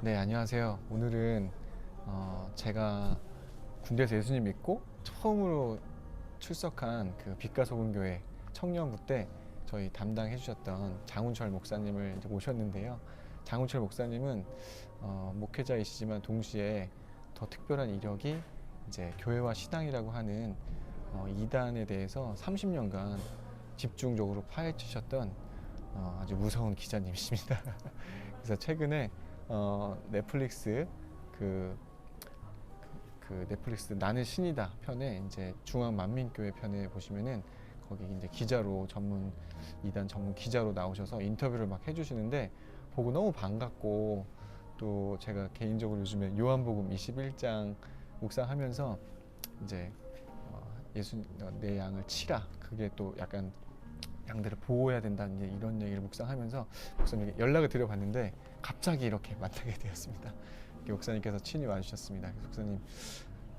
네, 안녕하세요. 오늘은 제가 군대에서 예수님 믿고 처음으로 출석한 그 빛과 소금 교회 청년부 때 저희 담당해 주셨던 장훈철 목사님을 이제 모셨는데요. 장훈철 목사님은 목회자이시지만 동시에 더 특별한 이력이 이제 교회와 신앙이라고 하는 이단에 대해서 30년간 집중적으로 파헤치셨던 아주 무서운 기자님이십니다. 그래서 최근에 넷플릭스 그, 넷플릭스 나는 신이다 편에 이제 중앙만민교회 편에 보시면은 거기 이제 기자로 전문 이단 전문 기자로 나오셔서 인터뷰를 막 해주시는데 보고 너무 반갑고, 또 제가 개인적으로 요즘에 요한복음 21장 묵상하면서 이제 예수 내 양을 치라, 그게 또 약간 양들을 보호해야 된다는 이런 얘기를 묵상하면서 목사님에게 연락을 드려봤는데 갑자기 이렇게 만나게 되었습니다. 목사님께서 친히 와주셨습니다. 그래서 목사님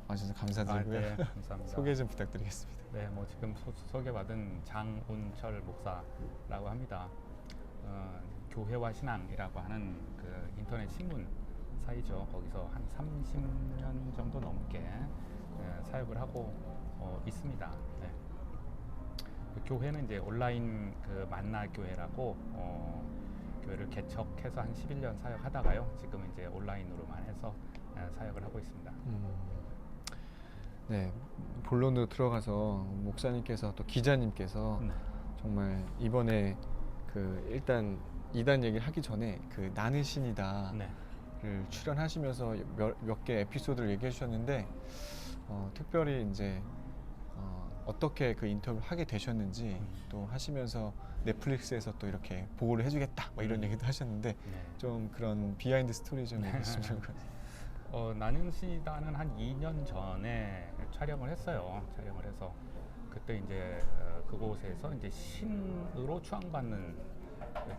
와주셔서 감사드리고요. 네, 감사합니다. 소개 좀 부탁드리겠습니다. 네, 뭐 지금 소개받은 장운철 목사라고 합니다. 교회와 신앙이라고 하는 그 인터넷 신문 사이죠. 거기서 한 30년 정도 넘게 사역을 하고 있습니다. 네. 그 교회는 이제 온라인 그 만나 교회라고 교회를 개척해서 한 11년 사역하다가요. 지금 이제 온라인으로만 해서 사역을 하고 있습니다. 네, 본론으로 들어가서 목사님께서 또 기자님께서 네. 정말 이번에 그 일단 이단 얘기를 하기 전에 그 나는 신이다를 네. 출연하시면서 몇 개 에피소드를 얘기해 주셨는데 특별히 이제 어떻게 그 인터뷰를 하게 되셨는지 또 하시면서 넷플릭스에서 또 이렇게 보고를 해주겠다 뭐 이런 얘기도 하셨는데 네. 좀 그런 비하인드 스토리 좀 얘기해주시면 좋을 것 같아요. 나는 신이다는 한 2년 전에 촬영을 했어요. 촬영을 해서 그때 이제 그곳에서 이제 신으로 추앙받는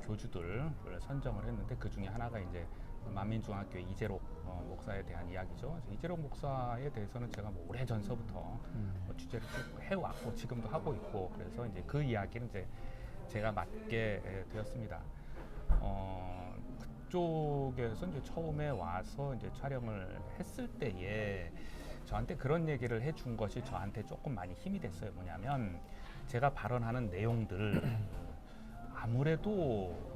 교주들을 선정을 했는데 그 중에 하나가 이제 만민중학교 이재록 목사에 대한 이야기죠. 이재록 목사에 대해서는 제가 뭐 오래 전서부터 취재를 쭉 해왔고 지금도 하고 있고, 그래서 이제 그 이야기는 이제 제가 맡게 되었습니다. 그쪽에서 이제 처음에 와서 이제 촬영을 했을 때에 저한테 그런 얘기를 해준 것이 저한테 조금 많이 힘이 됐어요. 뭐냐면 제가 발언하는 내용들 아무래도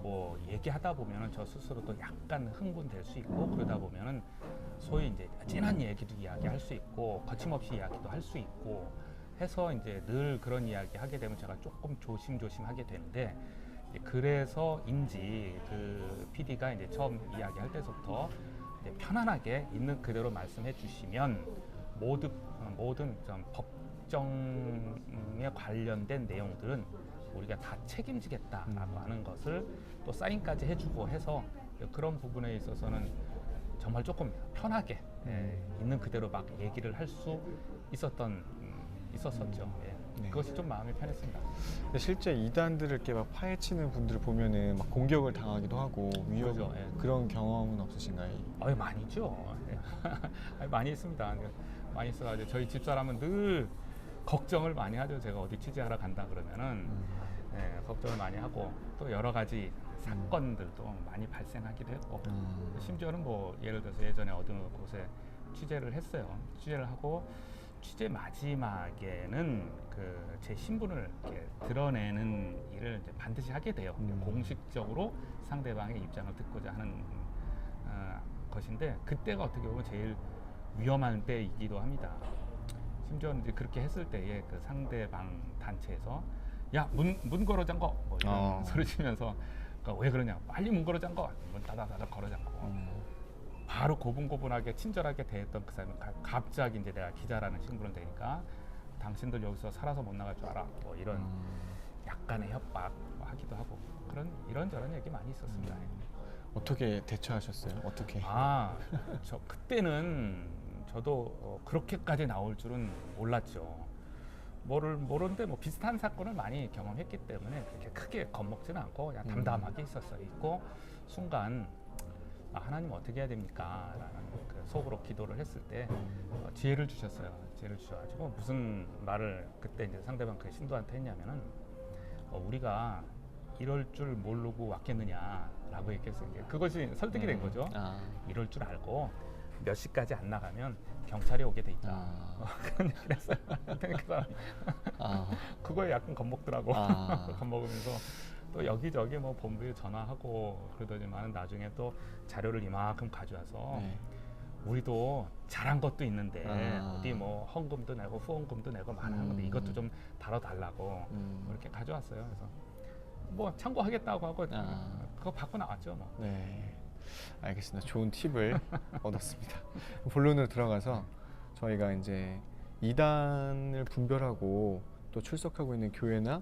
뭐 얘기하다 보면은 저 스스로도 약간 흥분될 수 있고, 그러다 보면은 소위 이제 진한 얘기도 이야기할 수 있고 거침없이 이야기도 할 수 있고 해서 이제 늘 그런 이야기 하게 되면 제가 조금 조심조심 하게 되는데, 그래서인지 그 PD가 이제 처음 이야기할 때부터 이제 편안하게 있는 그대로 말씀해 주시면 모든 좀 법정에 관련된 내용들은 우리가 다 책임지겠다라고 하는 것을 또 사인까지 해주고 해서 그런 부분에 있어서는 정말 조금 편하게 있는 그대로 막 얘기를 할 수 있었었죠. 네. 그것이 좀 마음이 편했습니다. 근데 실제 이단들을 이렇게 막 파헤치는 분들을 보면은 막 공격을 당하기도 하고 위협 그렇죠. 그런 경험은 없으신가요? 많이죠. 많이 있습니다. 많이 있어가지고 저희 집사람은 늘 걱정을 많이 하죠. 제가 어디 취재하러 간다 그러면은 걱정을 많이 하고, 또 여러 가지 사건들도 많이 발생하기도 했고, 심지어는 뭐 예를 들어서 예전에 어느 곳에 취재를 했어요. 취재를 하고 취재 마지막에는 그 제 신분을 이렇게 드러내는 일을 이제 반드시 하게 돼요. 공식적으로 상대방의 입장을 듣고자 하는 것인데, 그때가 어떻게 보면 제일 위험한 때이기도 합니다. 심지어 이제 그렇게 했을 때에 그 상대방 단체에서 야, 문 걸어 잠궈 뭐 이런 소리 치면서, 그러니까 왜 그러냐, 빨리 문 걸어 잠궈, 문 다다다다 걸어 잠궈. 바로 고분고분하게 친절하게 대했던 그 사람이 갑자기 이제 내가 기자라는 신분을 대니까 당신들 여기서 살아서 못 나갈 줄 알아 뭐 이런 약간의 협박 하기도 하고, 그런 이런저런 얘기 많이 있었습니다. 어떻게 대처하셨어요? 어떻게? 저 그때는 저도 그렇게까지 나올 줄은 몰랐죠. 모르는데 뭐 비슷한 사건을 많이 경험했기 때문에 그렇게 크게 겁먹지는 않고 그냥 담담하게 있고, 순간 하나님 어떻게 해야 됩니까? 라는 그 속으로 기도를 했을 때 지혜를 주셨어요. 지혜를 주셔가지고 무슨 말을 그때 이제 상대방 그 신도한테 했냐면은 우리가 이럴 줄 모르고 왔겠느냐라고 라고 얘기했어요. 이제 그것이 설득이 된 거죠. 아. 이럴 줄 알고 몇 시까지 안 나가면 경찰이 오게 돼 있다. 그런 얘기를 했어요. 그 사람이. 아. 그거에 약간 겁먹더라고. 아. 겁먹으면서 또 여기저기 뭐 본부에 전화하고 그러더니만 나중에 또 자료를 이만큼 가져와서 네. 우리도 잘한 것도 있는데 아. 어디 뭐 헌금도 내고 후원금도 내고 많은 건데 이것도 좀 다뤄달라고 이렇게 가져왔어요. 그래서 뭐 참고하겠다고 하고 그거 받고 나왔죠. 뭐. 네, 알겠습니다. 좋은 팁을 얻었습니다. 본론으로 들어가서 저희가 이제 이단을 분별하고 또 출석하고 있는 교회나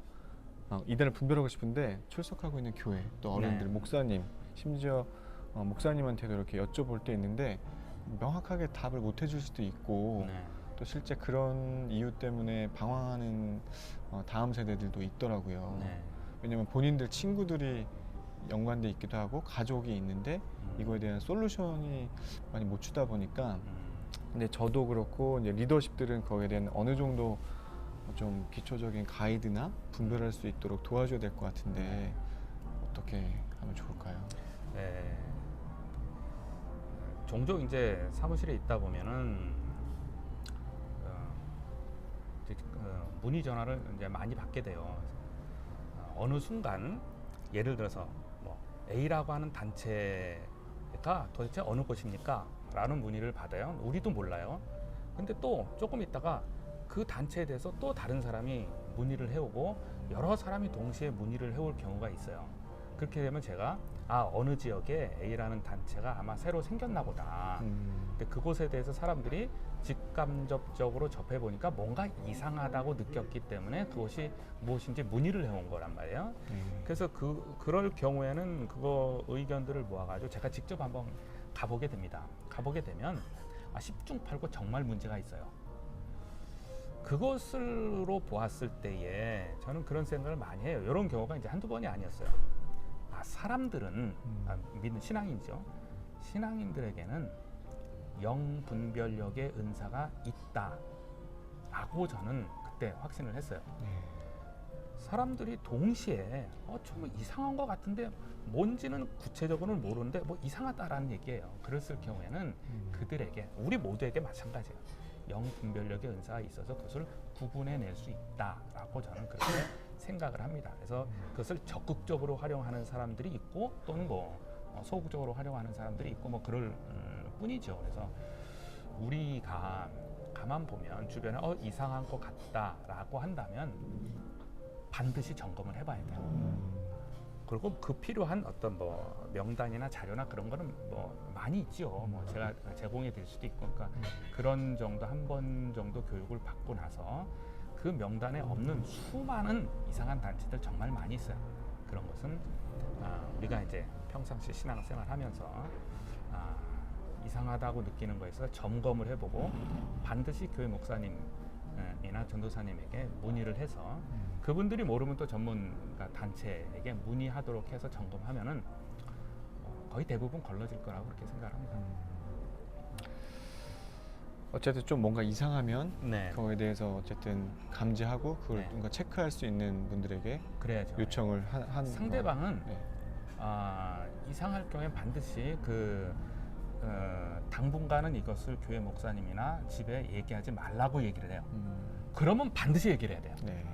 이단을 분별하고 싶은데 출석하고 있는 교회 또 어른들, 네. 목사님, 심지어 목사님한테도 이렇게 여쭤볼 때 있는데 명확하게 답을 못 해줄 수도 있고 네. 또 실제 그런 이유 때문에 방황하는 다음 세대들도 있더라고요. 네. 왜냐면 본인들 친구들이 연관돼 있기도 하고 가족이 있는데 이거에 대한 솔루션이 많이 못 주다 보니까 근데 저도 그렇고 이제 리더십들은 거기에 대한 어느 정도 좀 기초적인 가이드나 분별할 수 있도록 도와줘야 될 것 같은데 어떻게 하면 좋을까요? 네. 종종 이제 사무실에 있다 보면은 문의 전화를 이제 많이 받게 돼요. 어느 순간 예를 들어서 뭐 A라고 하는 단체가 도대체 어느 곳입니까? 라는 문의를 받아요. 우리도 몰라요. 근데 또 조금 있다가 그 단체에 대해서 또 다른 사람이 문의를 해오고 여러 사람이 동시에 문의를 해올 경우가 있어요. 그렇게 되면 제가 어느 지역에 A라는 단체가 아마 새로 생겼나 보다. 근데 그곳에 대해서 사람들이 직간접적으로 접해보니까 뭔가 이상하다고 느꼈기 때문에 그것이 무엇인지 문의를 해온 거란 말이에요. 그래서 그럴 경우에는 그거 의견들을 모아가지고 제가 직접 한번 가보게 됩니다. 가보게 되면 10중 8구 정말 문제가 있어요. 그것으로 보았을 때에 저는 그런 생각을 많이 해요. 이런 경우가 이제 한두 번이 아니었어요. 사람들은 믿는 신앙인이죠. 신앙인들에게는 영분별력의 은사가 있다라고 저는 그때 확신을 했어요. 사람들이 동시에 좀 이상한 것 같은데 뭔지는 구체적으로는 모르는데 뭐 이상하다라는 얘기예요. 그랬을 경우에는 그들에게 우리 모두에게 마찬가지예요. 영분별력의 은사가 있어서 그것을 구분해낼 수 있다라고 저는 그렇게 생각을 합니다. 그래서 그것을 적극적으로 활용하는 사람들이 있고 또는 뭐 소극적으로 활용하는 사람들이 있고 뭐 그럴 뿐이죠. 그래서 우리가 가만 보면 주변에 이상한 것 같다라고 한다면 반드시 점검을 해봐야 돼요. 그리고 그 필요한 어떤 뭐 명단이나 자료나 그런 거는 뭐 많이 있죠. 뭐 제가 제공해 드릴 수도 있고, 그러니까 그런 정도 한 번 정도 교육을 받고 나서 그 명단에 없는 수많은 이상한 단체들 정말 많이 있어요. 그런 것은 우리가 이제 평상시 신앙생활하면서 이상하다고 느끼는 거에서 점검을 해보고 반드시 교회 목사님이나 전도사님에게 문의를 해서 그분들이 모르면 또 전문가 단체에게 문의하도록 해서 점검하면은 거의 대부분 걸러질 거라고 그렇게 생각합니다. 어쨌든 좀 뭔가 이상하면 네. 그거에 대해서 어쨌든 감지하고 그걸 네. 뭔가 체크할 수 있는 분들에게 그래야죠. 요청을 한 상대방은 네. 이상할 경우에 반드시 당분간은 이것을 교회 목사님이나 집에 얘기하지 말라고 얘기를 해요. 그러면 반드시 얘기를 해야 돼요. 네.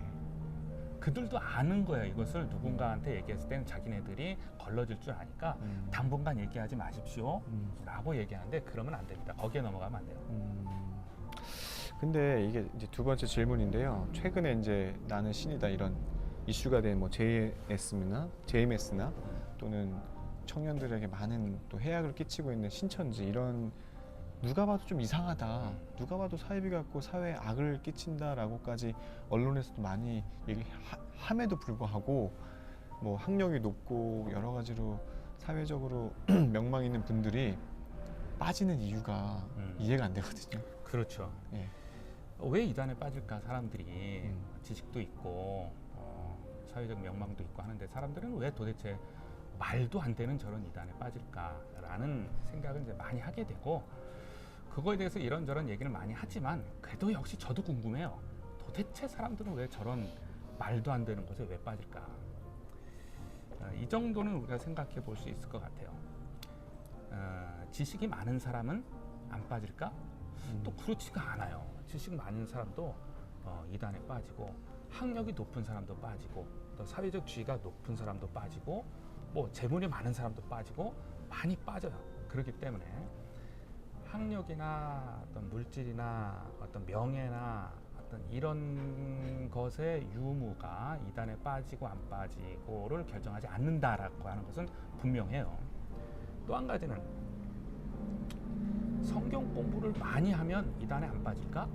그들도 아는 거예요. 이것을 누군가한테 얘기했을 때는 자기네들이 걸러질 줄 아니까 당분간 얘기하지 마십시오 라고 얘기하는데 그러면 안 됩니다. 거기에 넘어가면 안 돼요. 근데 이게 이제 두 번째 질문인데요. 최근에 이제 나는 신이다 이런 이슈가 된 뭐 JMS나 또는 청년들에게 많은 또 해악을 끼치고 있는 신천지 이런 누가 봐도 좀 이상하다. 누가 봐도 사이비 같고 사회에 악을 끼친다라고까지 언론에서도 많이 얘기함에도 불구하고 뭐 학력이 높고 여러 가지로 사회적으로 명망 있는 분들이 빠지는 이유가 이해가 안 되거든요. 그렇죠. 예. 왜 이단에 빠질까? 사람들이 지식도 있고 사회적 명망도 있고 하는데 사람들은 왜 도대체 말도 안 되는 저런 이단에 빠질까라는 생각을 이제 많이 하게 되고 그거에 대해서 이런저런 얘기를 많이 하지만 그래도 역시 저도 궁금해요. 도대체 사람들은 왜 저런 말도 안 되는 곳에 왜 빠질까? 이 정도는 우리가 생각해 볼 수 있을 것 같아요. 지식이 많은 사람은 안 빠질까? 또 그렇지가 않아요. 지식 많은 사람도 이단에 빠지고, 학력이 높은 사람도 빠지고, 또 사회적 지위가 높은 사람도 빠지고, 뭐 재물이 많은 사람도 빠지고, 많이 빠져요. 그렇기 때문에 학력이나 어떤 물질이나 어떤 명예나 어떤 이런 것의 유무가 이단에 빠지고 안 빠지고를 결정하지 않는다라고 하는 것은 분명해요. 또 한 가지는 성경 공부를 많이 하면 이단에 안 빠질까?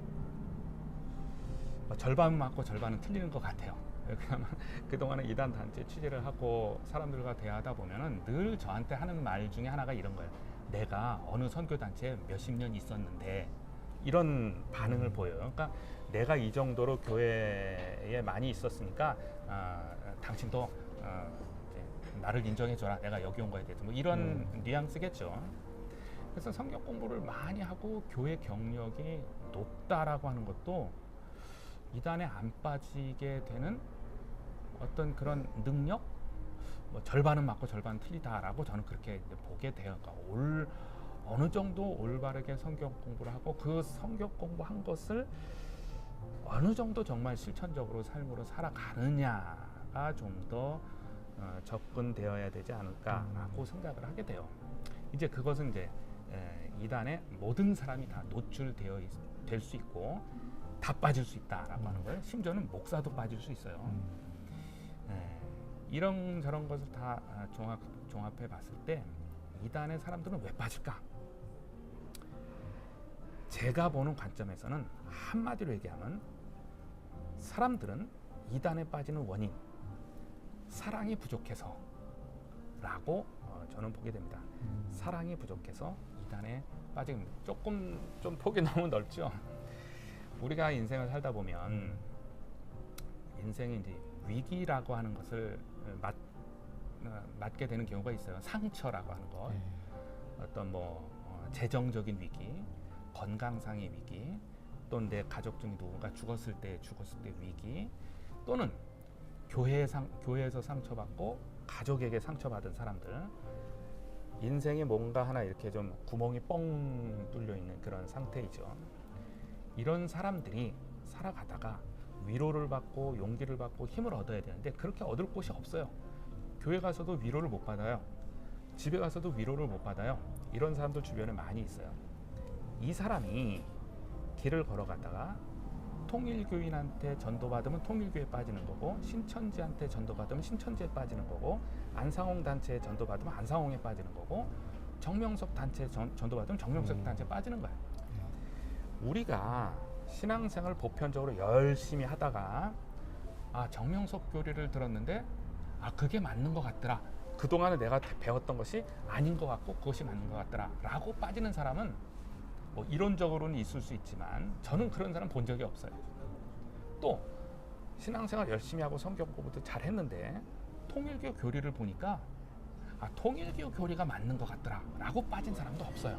절반은 맞고 절반은 틀리는 것 같아요. 왜냐하면 그동안에 이단 단체 취재를 하고 사람들과 대화하다 보면은 늘 저한테 하는 말 중에 하나가 이런 거예요. 내가 어느 선교 단체에 몇십 년 있었는데, 이런 반응을 보여요. 그러니까 내가 이 정도로 교회에 많이 있었으니까 당신도 이제 나를 인정해줘라. 내가 여기 온 거에 대해서 뭐 이런 뉘앙스겠죠. 그래서 성경 공부를 많이 하고 교회 경력이 높다라고 하는 것도 이단에 안 빠지게 되는 어떤 그런 능력, 뭐 절반은 맞고 절반은 틀리다라고 저는 그렇게 보게 돼요. 그러니까 어느 정도 올바르게 성경 공부를 하고 그 성경 공부한 것을 어느 정도 정말 실천적으로 삶으로 살아가느냐가 좀 더 접근되어야 되지 않을까라고 생각을 하게 돼요. 이제 그것은 이제 이단에 모든 사람이 다 노출되어 될 수 있고 다 빠질 수 있다라고 하는 거예요. 심지어는 목사도 빠질 수 있어요. 이런 저런 것을 다 종합해 봤을 때 이단의 사람들은 왜 빠질까? 제가 보는 관점에서는 한마디로 얘기하면 사람들은 이단에 빠지는 원인, 사랑이 부족해서 라고 저는 보게 됩니다. 사랑이 부족해서 이단에 빠지는, 조금 좀 폭이 너무 넓죠. 우리가 인생을 살다 보면 인생이 이제 위기라고 하는 것을 맞게 되는 경우가 있어요. 상처라고 하는 것, 어떤 뭐 재정적인 위기, 건강상의 위기, 또는 내 가족 중에 누군가 죽었을 때 위기, 또는 교회에서 상처받고 가족에게 상처받은 사람들, 인생에 뭔가 하나 이렇게 좀 구멍이 뻥 뚫려 있는 그런 상태이죠. 이런 사람들이 살아가다가 위로를 받고 용기를 받고 힘을 얻어야 되는데 그렇게 얻을 곳이 없어요. 교회 가서도 위로를 못 받아요. 집에 가서도 위로를 못 받아요. 이런 사람들 주변에 많이 있어요. 이 사람이 길을 걸어가다가 통일교인한테 전도받으면 통일교에 빠지는 거고, 신천지한테 전도받으면 신천지에 빠지는 거고, 안상홍 단체에 전도받으면 안상홍에 빠지는 거고, 정명석 단체에 전도받으면 정명석 단체에 빠지는 거예요. 우리가 신앙생활 보편적으로 열심히 하다가 정명석 교리를 들었는데 그게 맞는 것 같더라. 그동안에 내가 배웠던 것이 아닌 것 같고 그것이 맞는 것 같더라 라고 빠지는 사람은 뭐 이론적으로는 있을 수 있지만 저는 그런 사람 본 적이 없어요. 또 신앙생활 열심히 하고 성경 공부도 잘 했는데 통일교 교리를 보니까 통일교 교리가 맞는 것 같더라 라고 빠진 사람도 없어요.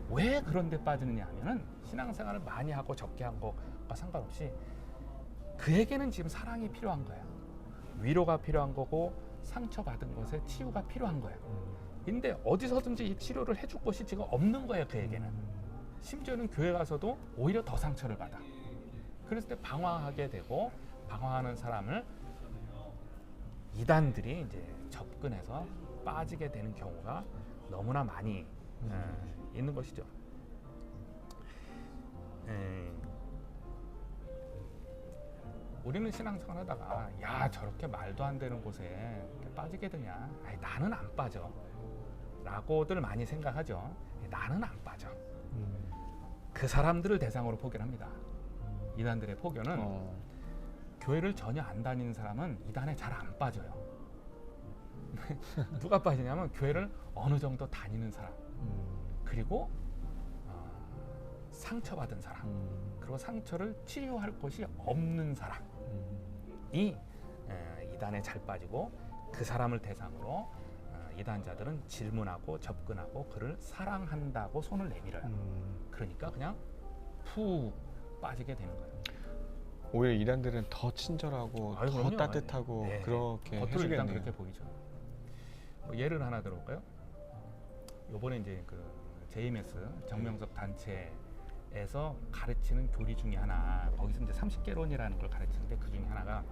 왜 그런 데 빠지느냐 하면은 신앙생활을 많이 하고 적게 한 것과 상관없이 그에게는 지금 사랑이 필요한 거예요. 위로가 필요한 거고 상처받은 것에 치유가 필요한 거예요. 근데 어디서든지 이 치료를 해줄 곳이 지금 없는 거예요. 그에게는. 심지어는 교회 가서도 오히려 더 상처를 받아. 그랬을 때 방황하게 되고, 방황하는 사람을 이단들이 이제 접근해서 빠지게 되는 경우가 너무나 많이 있는 것이죠. 우리는 신앙생활 하다가 저렇게 말도 안 되는 곳에 빠지게 되냐, 나는 안 빠져 라고들 많이 생각하죠. 나는 안 빠져. 그 사람들을 대상으로 포교를 합니다. 이단들의 포교는 교회를 전혀 안 다니는 사람은 이단에 잘 안 빠져요. 누가 빠지냐면 교회를 어느 정도 다니는 사람, 그리고 상처받은 사람, 그리고 상처를 치유할 곳이 없는 사람이 이단에 잘 빠지고, 그 사람을 대상으로 이단자들은 질문하고 접근하고 그를 사랑한다고 손을 내밀어요. 그러니까 그냥 푹 빠지게 되는 거예요. 오히려 이란들은 더 친절하고 아유, 더 그럼요. 따뜻하고 네. 그렇게 겉으로 일단 해주겠네요. 그렇게 보이죠. 뭐 예를 하나 들어볼까요? 요번에 이제 그 JMS 정명석 단체에서 가르치는 교리 중에 하나, 거기서 이제 30개론이라는 걸 가르치는데 그 중에 하나가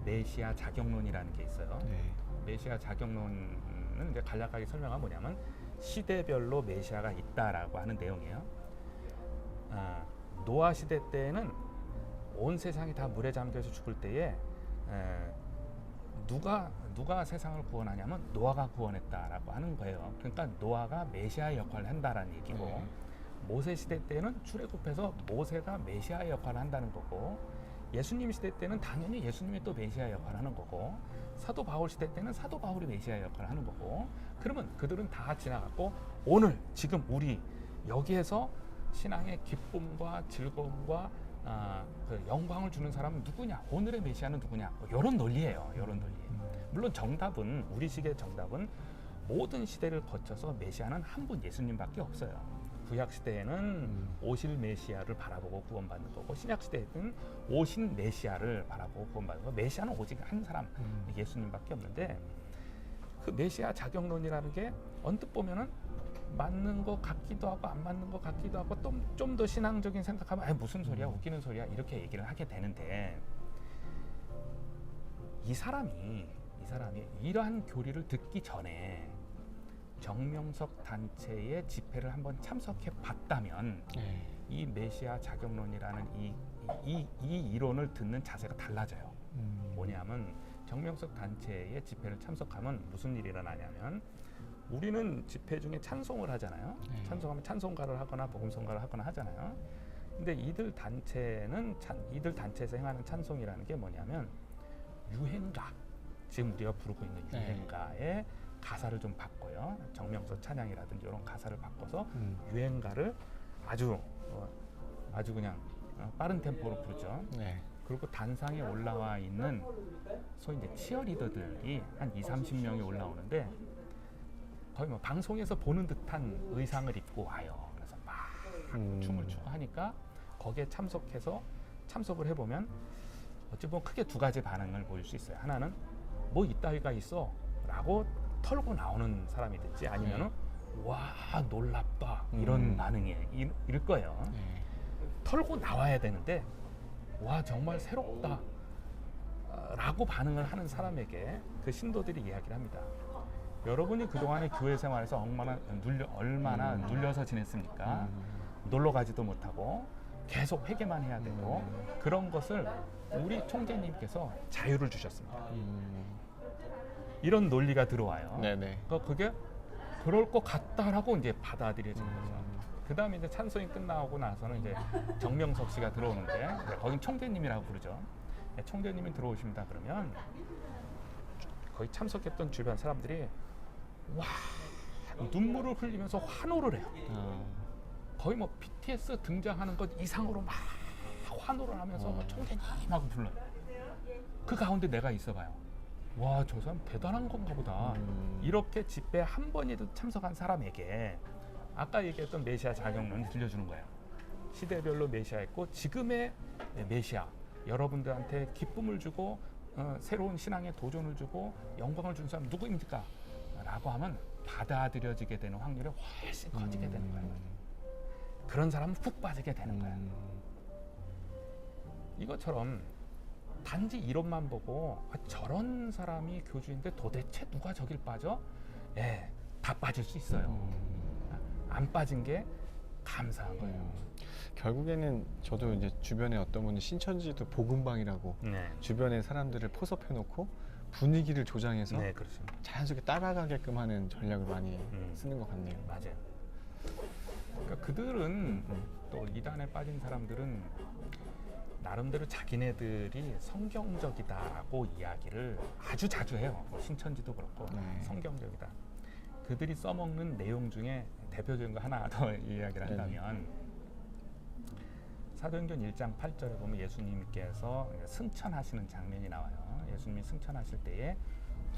메시아 자격론이라는 게 있어요. 네. 메시아 자격론은 이제 간략하게 설명하면 뭐냐면 시대별로 메시아가 있다라고 하는 내용이에요. 노아 시대 때는 온 세상이 다 물에 잠겨서 죽을 때에 누가 세상을 구원하냐면 노아가 구원했다라고 하는 거예요. 그러니까 노아가 메시아의 역할을 한다라는 얘기고, 네. 모세 시대 때는 출애굽해서 모세가 메시아의 역할을 한다는 거고, 예수님 시대 때는 당연히 예수님이 또 메시아의 역할을 하는 거고, 사도 바울 시대 때는 사도 바울이 메시아의 역할을 하는 거고, 그러면 그들은 다 지나갔고 오늘 지금 우리 여기에서 신앙의 기쁨과 즐거움과 그 영광을 주는 사람은 누구냐? 오늘의 메시아는 누구냐? 뭐 이런 논리예요. 이런 논리. 물론 정답은, 우리식의 정답은 모든 시대를 거쳐서 메시아는 한 분 예수님밖에 없어요. 구약 시대에는 오실 메시아를 바라보고 구원받는 거고, 신약 시대에는 오신 메시아를 바라보고 구원받는 거고, 메시아는 오직 한 사람 예수님밖에 없는데, 그 메시아 자격론이라는 게 언뜻 보면은 맞는 것 같기도 하고 안 맞는 것 같기도 하고, 좀 더 신앙적인 생각하면 아니 무슨 소리야, 웃기는 소리야, 이렇게 얘기를 하게 되는데, 이 사람이 이러한 교리를 듣기 전에 정명석 단체의 집회를 한번 참석해 봤다면 네. 이 메시아 자격론이라는 이 이론을 듣는 자세가 달라져요. 뭐냐면 정명석 단체의 집회를 참석하면 무슨 일이 일어나냐면, 우리는 집회 중에 찬송을 하잖아요. 네. 찬송하면 찬송가를 하거나 복음성가를 하거나 하잖아요. 근데 이들 단체에서 행하는 찬송이라는 게 뭐냐면 유행가, 지금 우리가 부르고 있는 유행가의 가사를 좀 바꿔요. 정명석 찬양이라든지 이런 가사를 바꿔서 유행가를 아주 그냥 빠른 템포로 부르죠. 네. 그리고 단상에 올라와 있는 소위 이제 치어리더들이 한 20-30명이 올라오는데, 거의 뭐 방송에서 보는 듯한 의상을 입고 와요. 그래서 막 춤을 추고 하니까 거기에 참석을 해보면 어찌 보면 크게 두 가지 반응을 보일 수 있어요. 하나는 뭐 이따위가 있어 라고 털고 나오는 사람이 됐지, 아니면은 와 놀랍다 이런 반응일 거예요. 네. 털고 나와야 되는데 와 정말 새롭다 라고 반응을 하는 사람에게 그 신도들이 이야기를 합니다. 여러분이 그동안의 교회 생활에서 얼마나 눌려서 지냈습니까? 놀러 가지도 못하고 계속 회개만 해야 되고, 그런 것을 우리 총재님께서 자유를 주셨습니다. 이런 논리가 들어와요. 네네. 그러니까 그게 그럴 것 같다라고 이제 받아들여지는 거죠. 그 다음에 이제 찬송이 끝나고 나서는 이제 정명석 씨가 들어오는데, 거긴 총재님이라고 부르죠. 총재님이 들어오십니다. 그러면 거의 참석했던 주변 사람들이 와 눈물을 흘리면서 환호를 해요. 거의 뭐 BTS 등장하는 것 이상으로 막 환호를 하면서 총재님하고 불러요. 그 가운데 내가 있어봐요. 와, 저 사람 대단한 건가 보다. 이렇게 집회 한 번이라도 참석한 사람에게 아까 얘기했던 메시아 자격론을 들려주는 거예요. 시대별로 메시아 있고 지금의 메시아, 여러분들한테 기쁨을 주고 새로운 신앙의 도전을 주고 영광을 준 사람 누구입니까? 라고 하면 받아들여지게 되는 확률이 훨씬 커지게 되는 거예요. 그런 사람은 푹 빠지게 되는 거예요. 이것처럼 단지 이론만 보고 저런 사람이 교주인데 도대체 누가 저길 빠져? 예, 다 빠질 수 있어요. 안 빠진 게 감사한 거예요. 결국에는 저도 이제 주변에 어떤 분이 신천지도 복음방이라고 주변의 사람들을 포섭해놓고 분위기를 조장해서 네, 그렇죠. 자연스럽게 따라가게끔 하는 전략을 많이 쓰는 것 같네요. 맞아요. 그러니까 그들은 또 이단에 빠진 사람들은 나름대로 자기네들이 성경적이다라고 이야기를 아주 자주 해요. 신천지도 그렇고 성경적이다. 그들이 써먹는 내용 중에 대표적인 거 하나 더 이야기를 한다면, 사도행전 1장 8절에 보면 예수님께서 승천하시는 장면이 나와요. 예수님이 승천하실 때에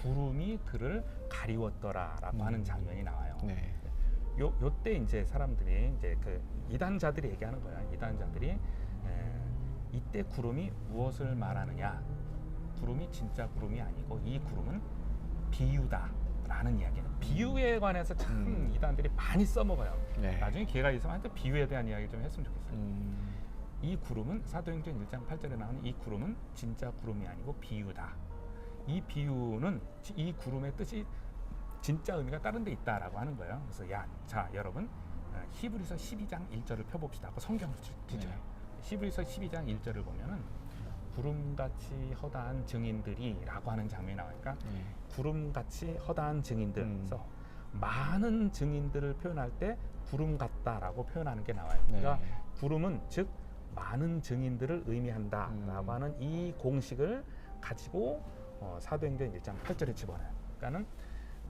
구름이 그를 가리웠더라라고 하는 장면이 나와요. 요때 이제 사람들이 이제 그 이단자들이 얘기하는 거야. 이단자들이 이때 구름이 무엇을 말하느냐? 구름이 진짜 구름이 아니고 이 구름은 비유다라는 이야기예요. 비유에 관해서 참 이단들이 많이 써먹어요. 네. 나중에 기회가 있으면 하여튼 비유에 대한 이야기 좀 했으면 좋겠어요. 이 구름은 사도행전 1장 8절에 나오는 이 구름은 진짜 구름이 아니고 비유다. 이 비유는 이 구름의 뜻이 진짜 의미가 다른 데 있다라고 하는 거예요. 그래서 자 여러분 히브리서 12장 1절을 펴봅시다 하고 성경을 뒤져요. 네. 히브리서 12장 1절을 보면은 구름같이 허다한 증인들이라고 하는 장면이 나오니까 네. 구름같이 허다한 증인들. 그래서 많은 증인들을 표현할 때 구름 같다라고 표현하는 게 나와요. 그러니까 네. 구름은 즉 많은 증인들을 의미한다라고 하는 이 공식을 가지고 사도행전 1장 8절에 집어넣어요. 그러니까는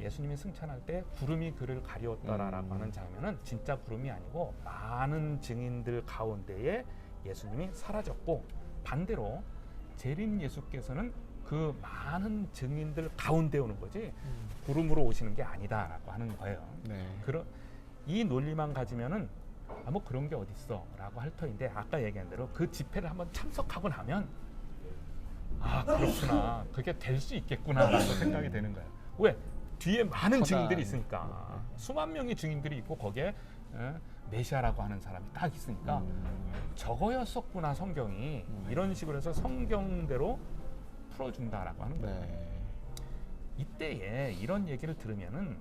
예수님이 승천할 때 구름이 그를 가리웠더라라고 하는 장면은 진짜 구름이 아니고 많은 증인들 가운데에 예수님이 사라졌고, 반대로 재림 예수께서는 그 많은 증인들 가운데 오는 거지 구름으로 오시는 게 아니다라고 하는 거예요. 네. 이 논리만 가지면은 뭐 그런 게 어딨어라고 할 터인데, 아까 얘기한 대로 그 집회를 한번 참석하고 나면 그렇구나, 그게 될 수 있겠구나라고 생각이 되는 거예요. 왜? 뒤에 많은 증인들이 있으니까. 수만 명의 증인들이 있고 거기에 메시아라고 하는 사람이 딱 있으니까 저거였었구나 성경이. 이런 식으로 해서 성경대로 풀어준다라고 하는 거예요. 네. 이때에 이런 얘기를 들으면은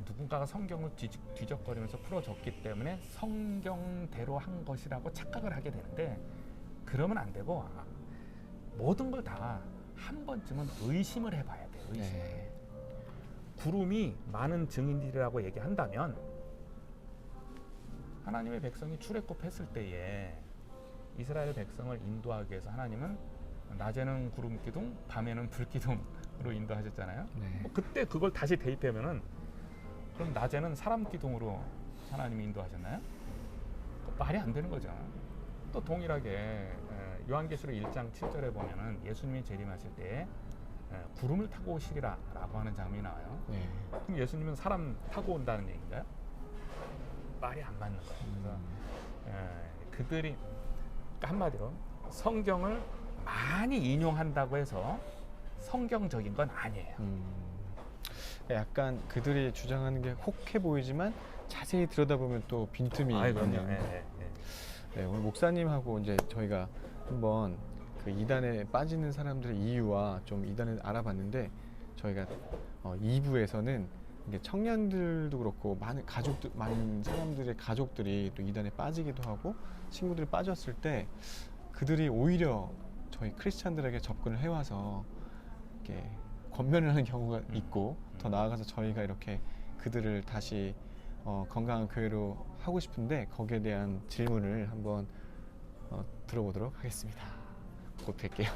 누군가가 성경을 뒤적거리면서 풀어줬기 때문에 성경대로 한 것이라고 착각을 하게 되는데, 그러면 안 되고 모든 걸 다 한 번쯤은 의심을 해봐야 돼요. 의심. 네. 구름이 많은 증인들이라고 얘기한다면 하나님의 백성이 출애굽했을 때에 이스라엘 백성을 인도하기 위해서 하나님은 낮에는 구름 기둥, 밤에는 불 기둥으로 인도하셨잖아요. 네. 그때 그걸 다시 대입하면은 그럼 낮에는 사람 기둥으로 하나님이 인도하셨나요? 말이 안 되는 거죠. 또 동일하게 요한계시록 1장 7절에 보면은 예수님이 재림하실 때 구름을 타고 오시리라라고 하는 장면이 나와요. 네. 그럼 예수님은 사람 타고 온다는 얘기인가요? 말이 안 맞는 거예요. 그래서 그들이, 그러니까 한마디로 성경을 많이 인용한다고 해서 성경적인 건 아니에요. 약간 그들이 주장하는 게 혹해 보이지만 자세히 들여다보면 또 빈틈이 있는. 네, 오늘 목사님하고 이제 저희가 한번 그 이단에 빠지는 사람들의 이유와 좀 이단을 알아봤는데, 저희가 2부에서는 이게 청년들도 그렇고 많은 사람들의 가족들이 또 이단에 빠지기도 하고 친구들이 빠졌을 때 그들이 오히려 저희 크리스찬들에게 접근을 해와서 이렇게 권면을 하는 경우가 있고, 더 나아가서 저희가 이렇게 그들을 다시 건강한 교회로 하고 싶은데 거기에 대한 질문을 한번 들어보도록 하겠습니다. 곧 뵐게요.